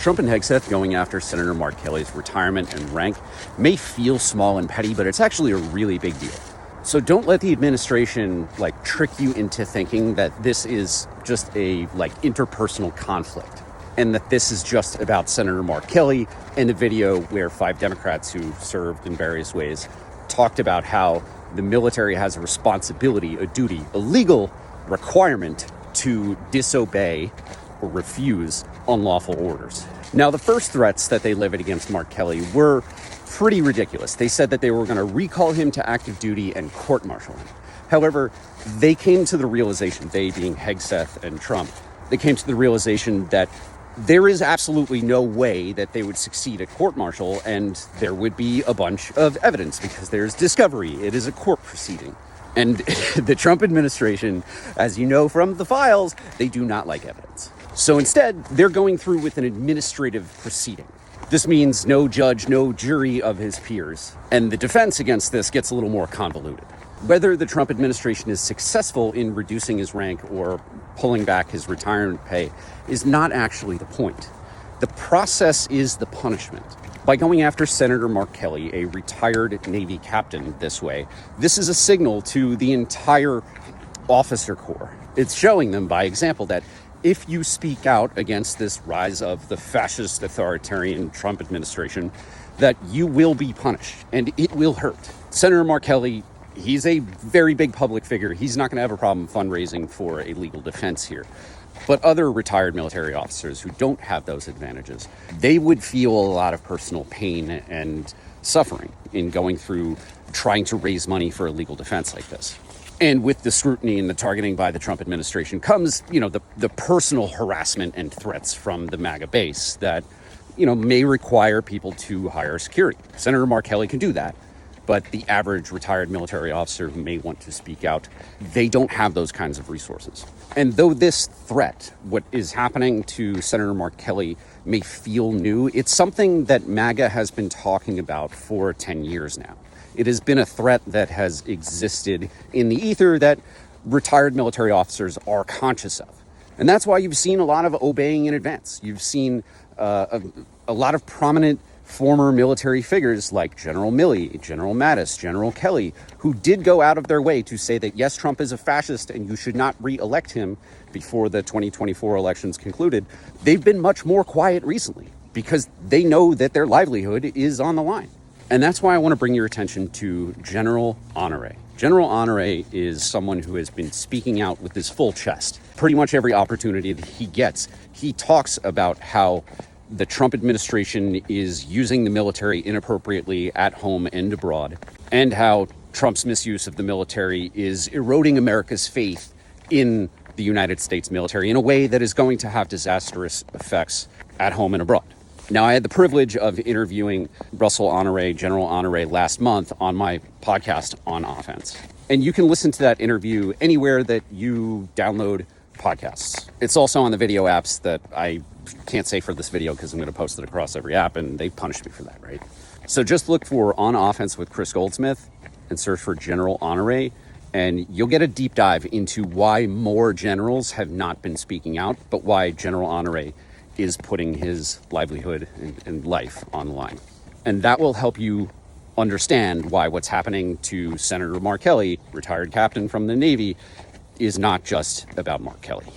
Trump and Hegseth going after Senator Mark Kelly's retirement and rank may feel small and petty, but it's actually a really big deal. So don't let the administration trick you into thinking that this is just a interpersonal conflict and that this is just about Senator Mark Kelly and a video where 5 Democrats who served in various ways talked about how the military has a responsibility, a duty, a legal requirement to disobey or refuse unlawful orders. Now, the first threats that they levied against Mark Kelly were pretty ridiculous. They said that they were going to recall him to active duty and court-martial him. However, they came to the realization, they being Hegseth and Trump, they came to the realization that there is absolutely no way that they would succeed at court-martial, and there would be a bunch of evidence because there's discovery. It is a court proceeding. And the Trump administration, as you know from the files, they do not like evidence. So instead, they're going through with an administrative proceeding. This means no judge, no jury of his peers. And the defense against this gets a little more convoluted. Whether the Trump administration is successful in reducing his rank or pulling back his retirement pay is not actually the point. The process is the punishment. By going after Senator Mark Kelly, a retired Navy captain, this way, this is a signal to the entire officer corps. It's showing them by example that if you speak out against this rise of the fascist authoritarian Trump administration, that you will be punished and it will hurt. Senator Mark Kelly, he's a very big public figure. He's not going to have a problem fundraising for a legal defense here. But other retired military officers who don't have those advantages, they would feel a lot of personal pain and suffering in going through trying to raise money for a legal defense like this. And with the scrutiny and the targeting by the Trump administration comes, the personal harassment and threats from the MAGA base that, may require people to hire security. Senator Mark Kelly can do that. But the average retired military officer who may want to speak out, they don't have those kinds of resources. And though this threat, what is happening to Senator Mark Kelly, may feel new, it's something that MAGA has been talking about for 10 years now. It has been a threat that has existed in the ether that retired military officers are conscious of. And that's why you've seen a lot of obeying in advance. You've seen a lot of prominent former military figures like General Milley, General Mattis, General Kelly, who did go out of their way to say that, yes, Trump is a fascist and you should not re-elect him before the 2024 elections concluded. They've been much more quiet recently because they know that their livelihood is on the line. And that's why I want to bring your attention to General Honore. General Honore is someone who has been speaking out with his full chest. Pretty much every opportunity that he gets, he talks about how the Trump administration is using the military inappropriately at home and abroad, and how Trump's misuse of the military is eroding America's faith in the United States military in a way that is going to have disastrous effects at home and abroad. Now, I had the privilege of interviewing Russell Honore, General Honore, last month on my podcast On Offense. And you can listen to that interview anywhere that you download podcasts. It's also on the video apps that I can't say for this video because I'm going to post it across every app, and they punished me for that, right? So just look for On Offense with Chris Goldsmith and search for General Honore, and you'll get a deep dive into why more generals have not been speaking out, but why General Honore is putting his livelihood and life on the line. And that will help you understand why what's happening to Senator Mark Kelly, retired captain from the Navy, is not just about Mark Kelly.